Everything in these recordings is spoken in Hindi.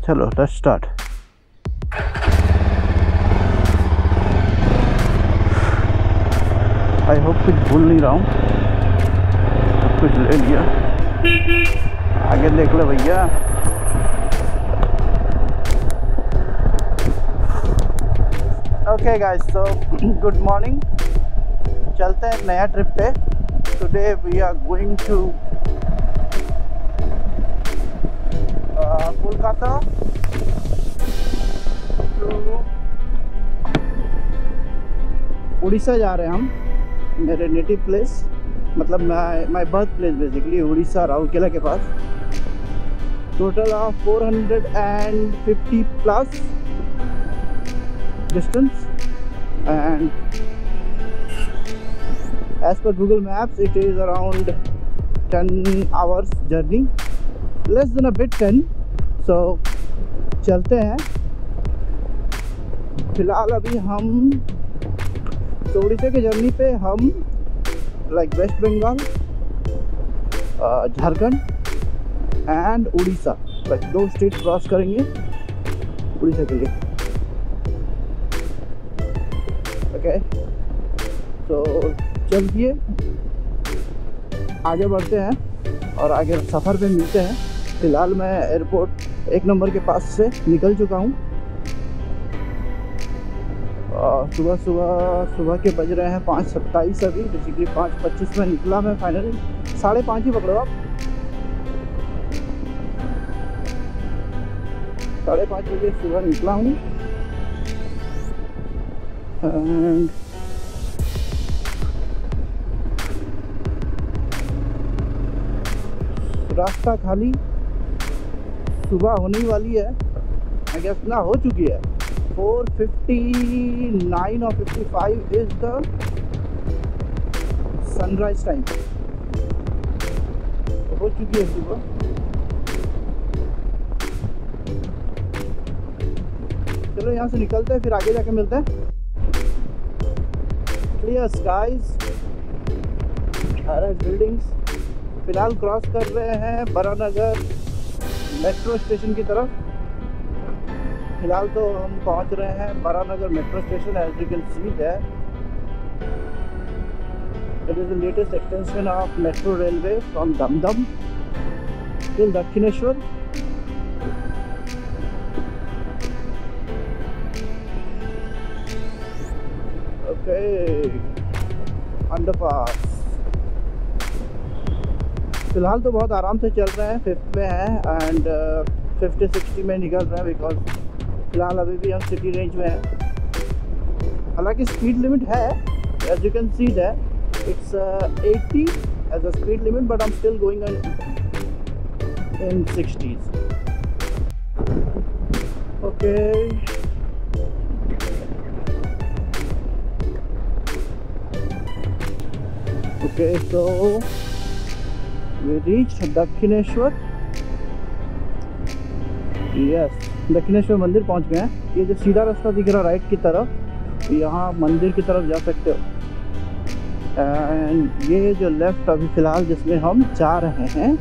चलो लेट्स स्टार्ट। आई होप कुछ भूल नहीं रहा हूँ, सब कुछ ले लिया। आगे देख लो भैया। Okay guys, so good morning. चलते हैं एक नया ट्रिप पे। Today we are going to Kolkata to Orissa जा रहे हैं हम। मेरे नेटिव प्लेस, मतलब my birth place basically Orissa, Rourkela के पास। Total of 450 plus distance and as per Google Maps it is around 10 hours journey, less than a bit 10. so चलते हैं। फिलहाल अभी हम उड़ीसा के जर्नी पे हम like West Bengal, Jharkhand and Orissa, like 2 state cross करेंगे उड़ीसा के लिए। ओके, तो चलिए आगे बढ़ते हैं और आगे सफ़र पे मिलते हैं। फ़िलहाल मैं एयरपोर्ट 1 नंबर के पास से निकल चुका हूँ। सुबह के बज रहे हैं 5:27 अभी, बेसिकली 5:25 में निकला मैं फाइनली। 5:30 ही पकड़ो आप, 5:30 बजे सुबह निकला हूँ। एंड रास्ता खाली, सुबह होने वाली है, आई गेस ना हो चुकी है। 4:59 और 55 इज द सनराइज टाइम, हो चुकी है सुबह। चलो यहाँ से निकलते हैं, फिर आगे जाके मिलते हैं। Clear skies, high buildings. फिलहाल क्रॉस कर रहे हैं बरानगर मेट्रो स्टेशन की तरफ। फिलहाल तो हम पहुंच रहे हैं Baranagar metro station. As you can see that it is the latest extension of metro railway from Dumdum till Dakshineswar. Okay, underpass. फिलहाल तो बहुत आराम से चल रहे हैं, 5th में है एंड 50-60 में निकल रहे हैं, बिकॉज फिलहाल अभी भी हम सिटी रेंज में हैं। हालांकि स्पीड लिमिट है, as you can see that it's 80 as a speed limit, but I am still going in 60s। Okay, okay, so we reached Dakshineswar. Yes, Dakshineswar मंदिर पहुंच गए हैं। ये जो सीधा रास्ता दिख रहा राइट की तरफ, यहाँ मंदिर की तरफ जा सकते हो। एंड ये जो लेफ्ट अभी फ़िलहाल जिसमें हम जा रहे हैं,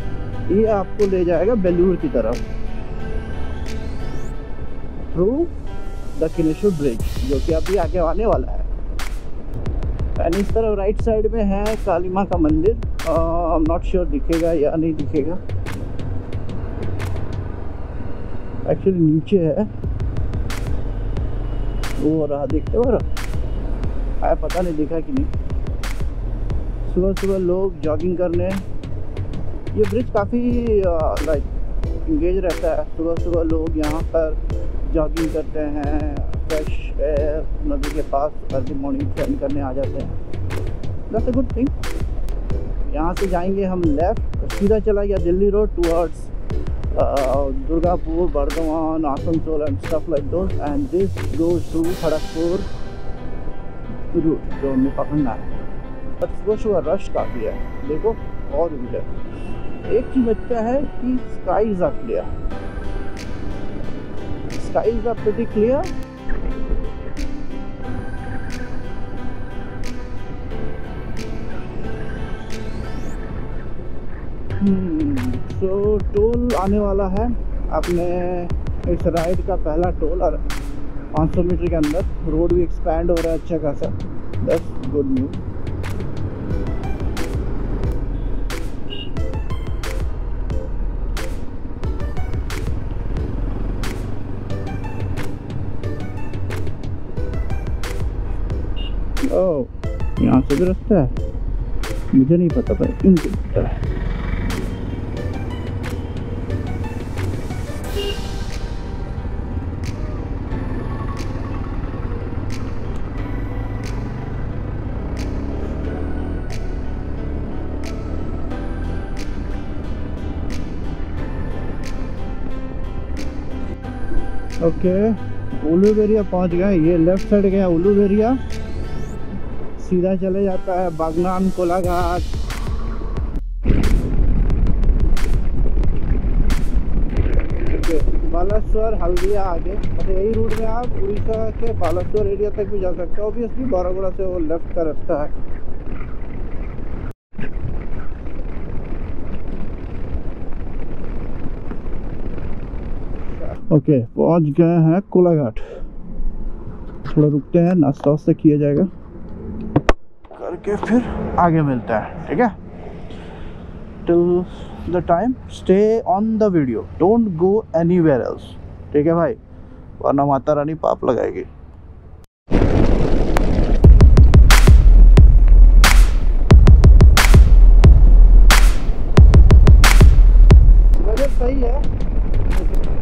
ये आपको ले जाएगा बेलूर की तरफ थ्रू दक्षिणेश्वर ब्रिज, जो कि अभी आगे आने वाला है। एंड इस तरफ राइट साइड में है काली माँ का मंदिर। आई एम नॉट श्योर दिखेगा या नहीं दिखेगा, एक्चुअली नीचे है वो रहा, देखते हो रहा है, पता नहीं दिखा कि नहीं। सुबह सुबह लोग जॉगिंग करने, ये ब्रिज काफ़ी लाइक इंगेज रहता है। सुबह सुबह लोग यहाँ पर जॉगिंग करते हैं, फ्रेश एयर, नदी के पास अर्ली मॉर्निंग स्पेंड करने आ जाते हैं। That's a good thing. यहाँ से जाएंगे हम लेफ़्ट, सीधा चला गया Delhi road towards Durgapur, Bardhaman, Asansol and stuff like those, and this goes to Kharagpur route जो हमें पकड़ना है। बट सुबह रश काफ़ी है, देखो और भी है। एक चीज़ अच्छा है कि skies are clear, skies are pretty clear. So toll आने वाला है, आपने इस राइड का पहला टोल, और 500 मीटर के अंदर रोड भी एक्सपैंड हो रहा है अच्छा खासा। That's good news. ओह, यहाँ से भी रास्ता है, मुझे नहीं पता था इनको पता है। ओके, उलूबेरिया पहुंच गए। ये लेफ्ट साइड गया उलूबेरिया, सीधा चले जाता है बागनान कोलाघाट। बालेश्वर हल्दिया आगे, मतलब यही रूट में आप उड़ीसा के बालेश्वर एरिया तक भी जा सकते हो। ऑब्वियसली बारागुड़ा से वो लेफ्ट का रास्ता है। ओके, पहुंच गए हैं कोलाघाट। थोड़ा रुकते हैं, नाश्ता वास्ता किया जाएगा, करके फिर आगे मिलता है, ठीक है। Till the time stay on the video, don't go anywhere else, ठीक है भाई, वरना माता रानी पाप लगाएगी। बजट सही है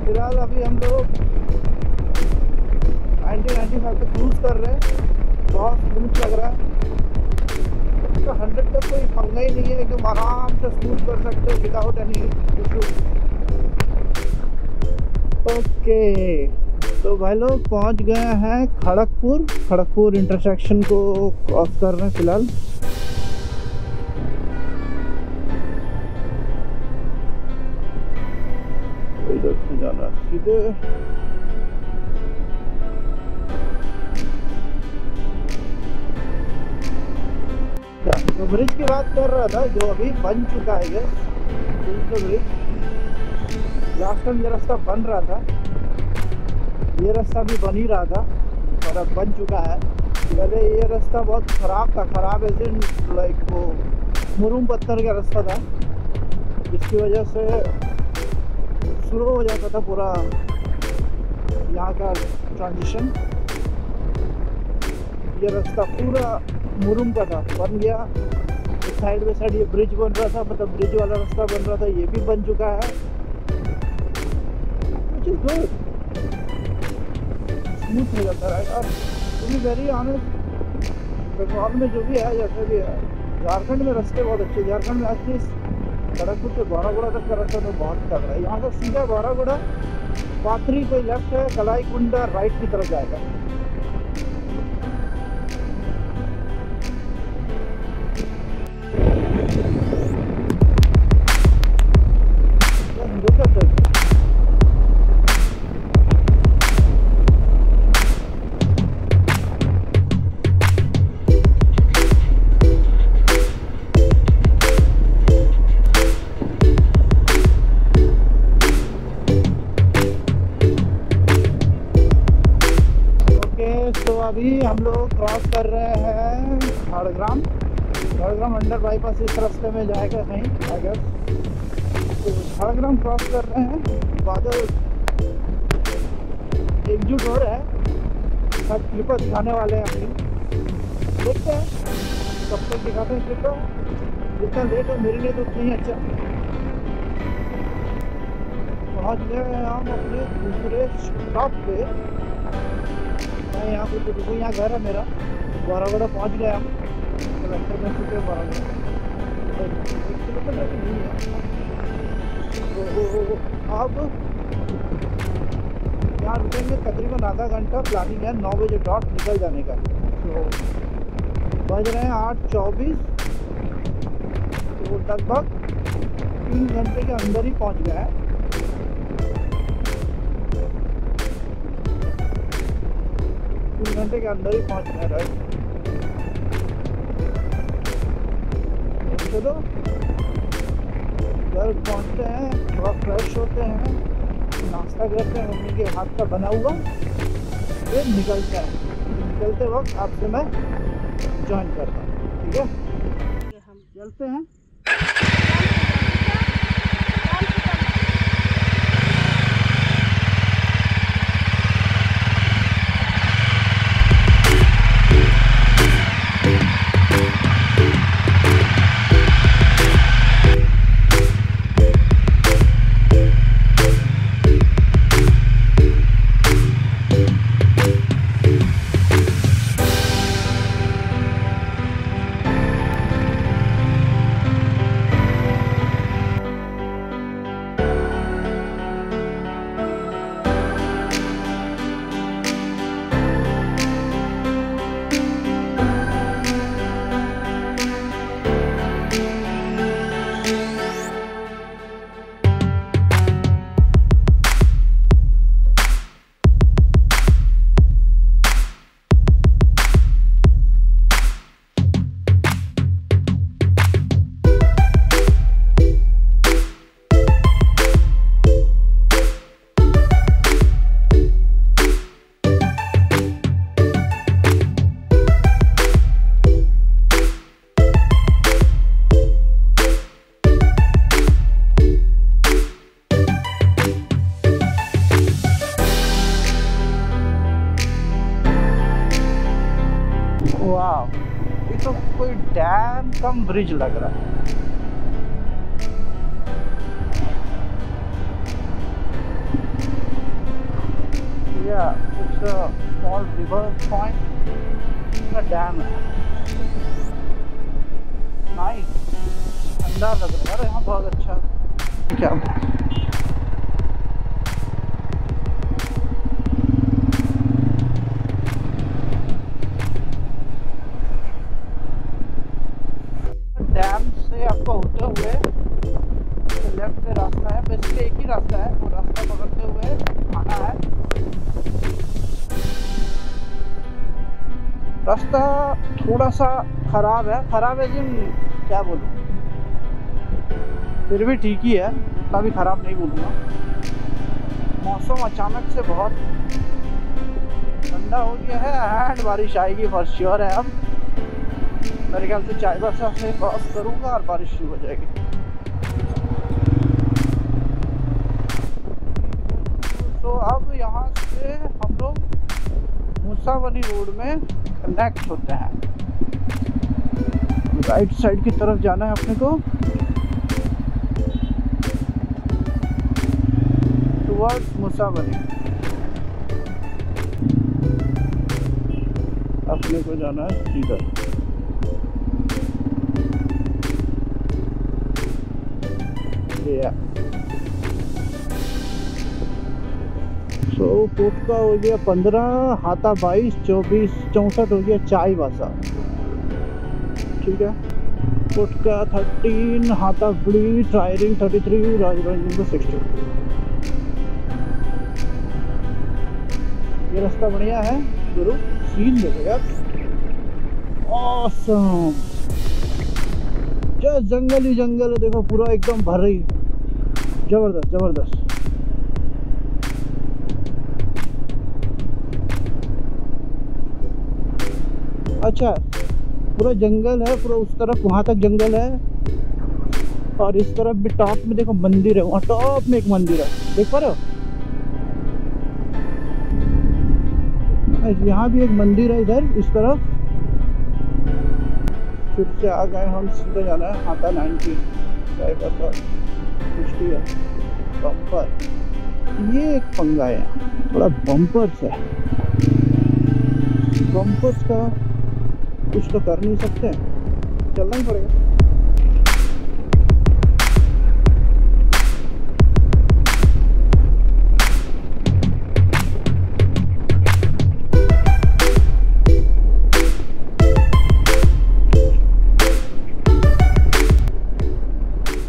फिलहाल। अभी हम लोग 90-95 पे क्रूज कर रहे हैं, बहुत स्मूथ लग रहा है। तो 100 तक कोई पंगा ही नहीं है, एकदम आराम से स्मूथ कर सकते हो विदाउट एनी इशू। ओके, तो भाई लोग पहुंच गए हैं खड़गपुर इंटरसेक्शन को क्रॉस कर रहे हैं फिलहाल। इधर से जाना सीधे। तो ब्रिज की बात कर रहा था जो अभी बन चुका है, ये ब्रिज। लास्ट टाइम ये रास्ता बन रहा था, ये रास्ता भी बन ही रहा था और अब बन चुका है। पहले ये रास्ता बहुत ख़राब था, ख़राब एज इन लाइक वो मुरुम पत्थर का रास्ता था, जिसकी वजह से स्लो हो जाता था पूरा यहाँ का ट्रांजिशन। ये रास्ता पूरा मुरुम का था, बन गया। साइड बाई साइड ये ब्रिज बन रहा था, मतलब ब्रिज वाला रास्ता बन रहा था, ये भी बन चुका है, व्हिच इज गुड। स्मूथ हो जाता है। और to be very honest, Bengal में जो भी है, जैसे भी है, झारखंड में रास्ते बहुत अच्छे। झारखंड में एटलीस्ट खड़गपुर से बारागुड़ा तक का रास्ता तो बहुत तगड़ा है। यहाँ से सीधा बारागुड़ा, पाथरी कोई लेफ्ट है, कलाई कुंडा राइट की तरफ जाएगा। तो अभी हम लोग क्रॉस कर रहे हैं झाड़ग्राम अंडर बाईपास, इस रास्ते में जाएगा कहीं आई गेस। तो झाड़ग्राम क्रॉस कर रहे हैं, बादल एकजुट हो रहा है, सब क्लिपर दिखाने वाले हैं अपनी, देखते हैं कब तक दिखाते हैं क्लिपर। जितना लेट हो मेरे लिए तो उतना ही अच्छा। पहुँच गए हैं हम अपने दूसरे स्टॉप पे। मैं यहाँ पे रुकूँ, यहाँ घर है मेरा, बारागुड़ा पहुँच गया हम। कलेक्टर में चुके बारागुड़ा, 1 किलोमीटर नहीं है। तो अब यहाँ रुकेंगे तकरीबन आधा घंटा, प्लानिंग है 9 बजे डॉट निकल जाने का। तो बज रहे हैं 8:24, तो लगभग 3 घंटे के अंदर ही पहुँच गया है। 3 घंटे के अंदर ही पहुँच गए, राइट। चलो घर पहुँचते हैं, थोड़ा फ्रेश होते हैं, नाश्ता करते हैं मम्मी के हाथ का बना हुआ, फिर निकलते हैं। निकलते वक्त आपसे मैं ज्वाइन करता हूँ, ठीक है? हम चलते हैं। वाह, ये तो कोई डैम कम ब्रिज लग रहा है। It's a small river point, dam है। नाइस, ठंडा लग रहा है यार यहाँ, बहुत अच्छा। क्या डैम से आपको होते हुए लेफ्ट से रास्ता है, बेसिकली एक ही रास्ता है, वो रास्ता पकड़ते हुए आना है। रास्ता थोड़ा सा खराब है, खराब है जिन क्या बोलूँ, फिर भी ठीक ही है, इतना भी खराब नहीं बोलूँगा। मौसम अचानक से बहुत ठंडा हो गया है एंड बारिश आएगी फॉर श्योर है। अब मेरे ख्याल से चाईबासा से क्रॉस करूँगा और बारिश शुरू हो जाएगी। तो अब यहाँ से हम लोग मुसाबनी रोड में कनेक्ट होते हैं। राइट साइड की तरफ जाना है अपने को, टुवर्ड्स मुसाबनी। अपने को जाना है सीधा। तो कोटका हो गया 15, हाता 22, 24, 64 हो गया चाईबासा, ठीक है। कोटका 13, हाता 20, ट्रायरिंग 33, राजरंजन 60। ये रास्ता बढ़िया है गुरु, सीन देखो यार, ऑसम। जस्ट जंगल ही जंगल है, देखो पूरा एकदम भरी, जबरदस्त जबरदस्त। अच्छा, पूरा जंगल है, पूरा उस तरफ वहां तक जंगल है, और इस तरफ भी टॉप में देखो मंदिर है, वहाँ टॉप में एक मंदिर है, देख पा रहे हो? यहाँ भी एक मंदिर है इधर इस तरफ। फिर से आ गए हम, सीधे जाना है हाता 90, चाईबासा 60 है। बम्पर, ये एक पंगा है, थोड़ा बम्पर्स है। बम्पर्स का कुछ तो कर नहीं सकते, चलना ही पड़ेगा।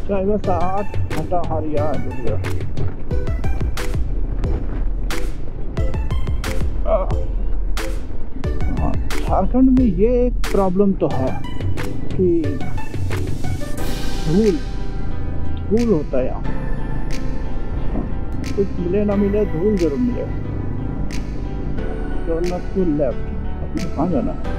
चाईबासा 8, हाता हारिया दुनिया। झारखंड में ये एक प्रॉब्लम तो है कि धूल होता है यहाँ। कुछ मिले ना मिले धूल जरूर मिले। टर्न टू लेफ्ट, अपने कहाँ जाना है?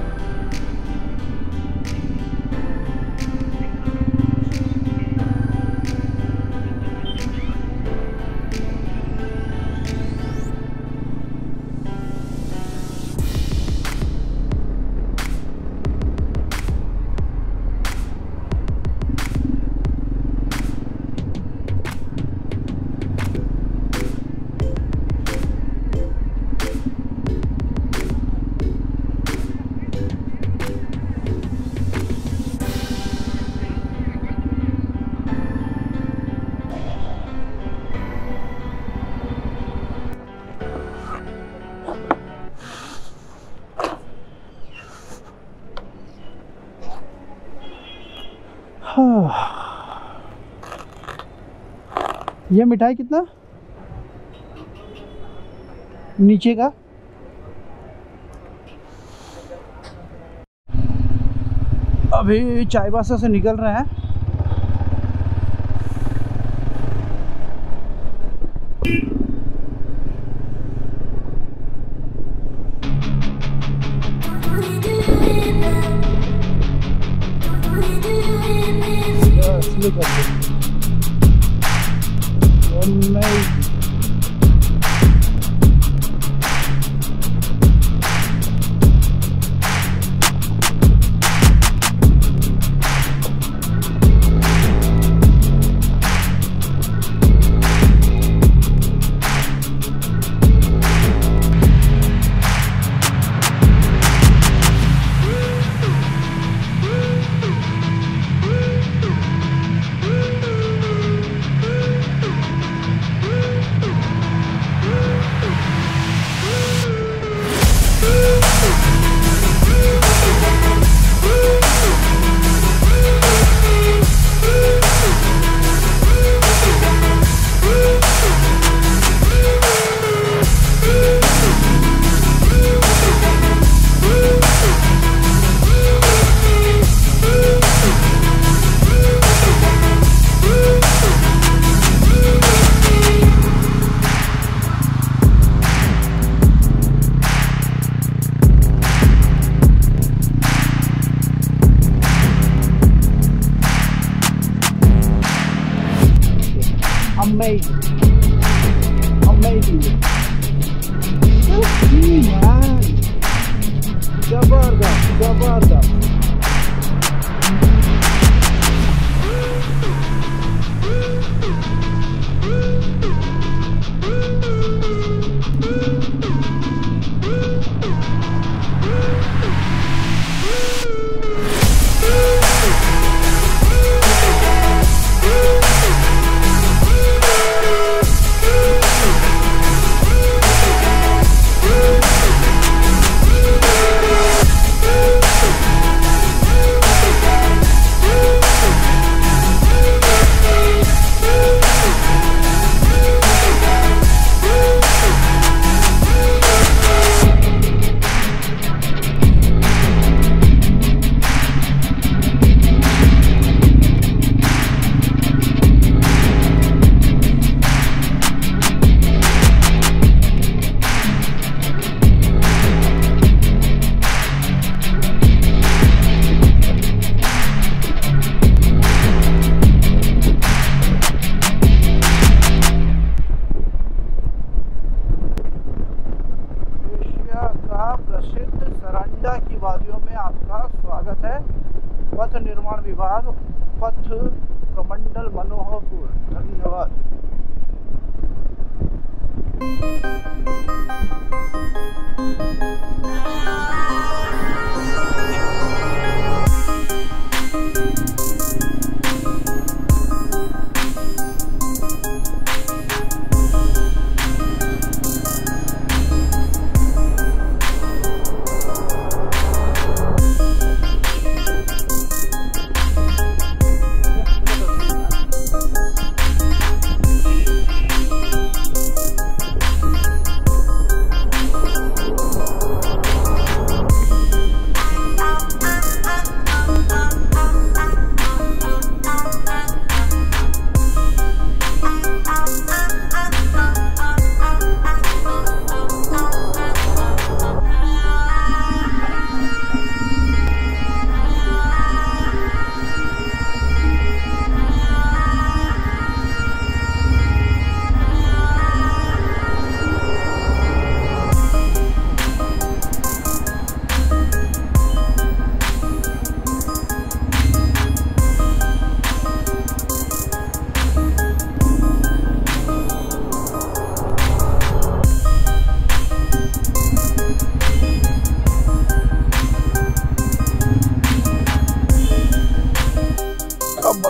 ये मिठाई कितना नीचे का? अभी चाईबासा से निकल रहे हैं। Amazing. Man. Jabardast. प्रसिद्ध सरंडा की वादियों में आपका स्वागत है। पथ निर्माण विभाग, पथ प्रमंडल मनोहरपुर। धन्यवाद।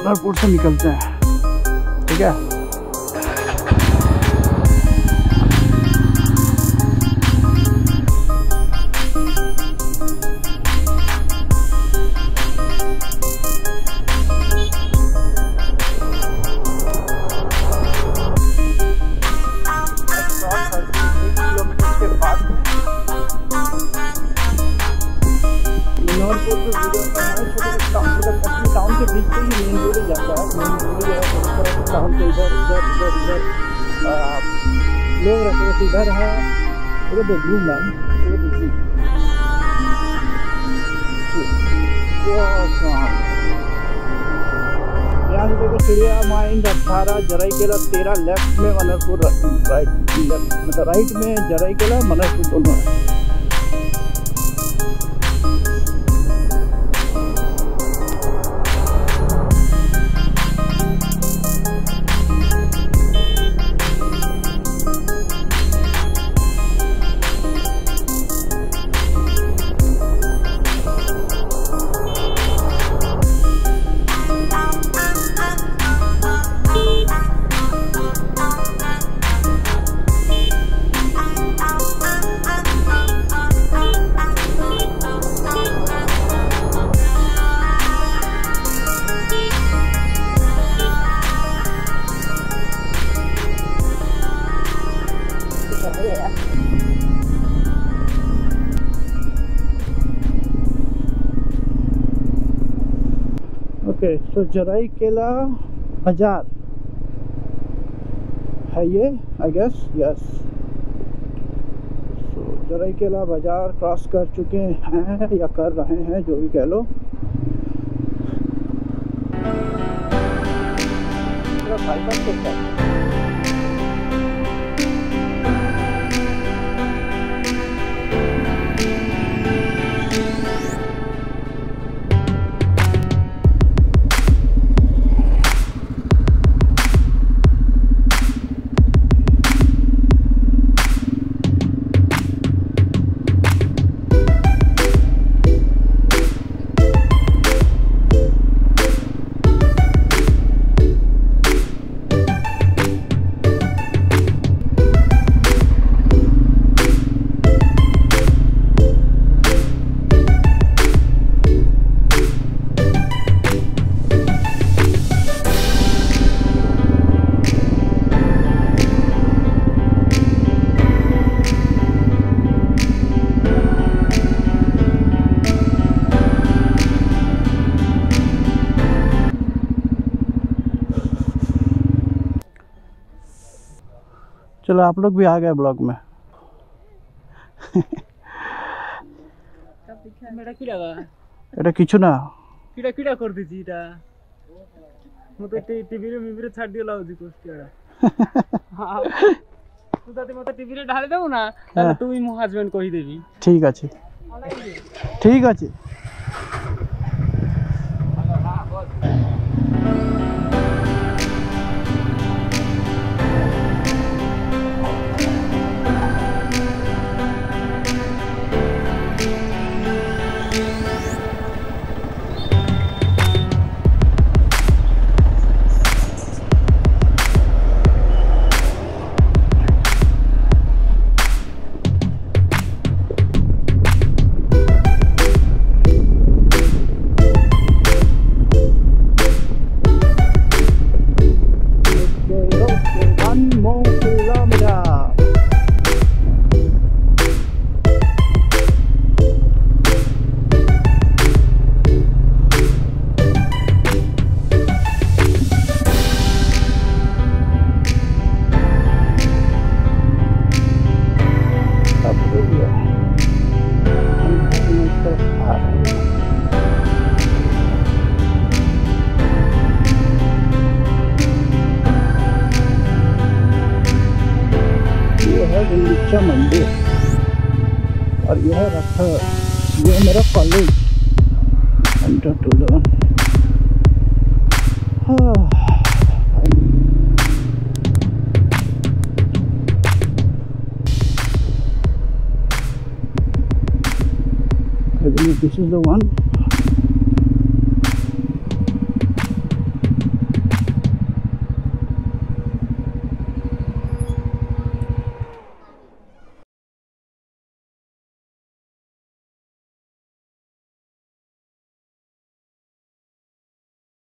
अनरपुर से निकलते हैं, ठीक है। टाउन के बीच से ही मेन रोड ही जाता है, मेन रोड ही है। टाउन के इधर इधर इधर इधर लोग रहते हैं, इधर है इधर बेडरूम है, यहाँ से देखो चिड़िया माइंड 18 जराईकेला 13 लेफ्ट में मनरपुर राइट, मतलब राइट में जराईकेला मनरपुर दोनों है। ओके, तो जराईकेला बाजार है ये, आई गेस, यस। तो जराईकेला बाजार क्रॉस कर चुके हैं या कर रहे हैं, जो भी कह लो। बाईपास करता है। चलो आप लोग भी आ गए ब्लॉग में। এটা কিছু না, কিডা কিডা করে দিছি এটা মতে টিভি রে মিমিরে ছাড় দিয়ে লাউজি কোস্টিয়া তুই তাতে মতে টিভি রে ঢালে দাও না, তাহলে তুমি মো হাজবেন্ড কই দেবি। ঠিক আছে ঠিক আছে। मंदिर और यह रखा, यह मेरा college enter to the I believe this is the one.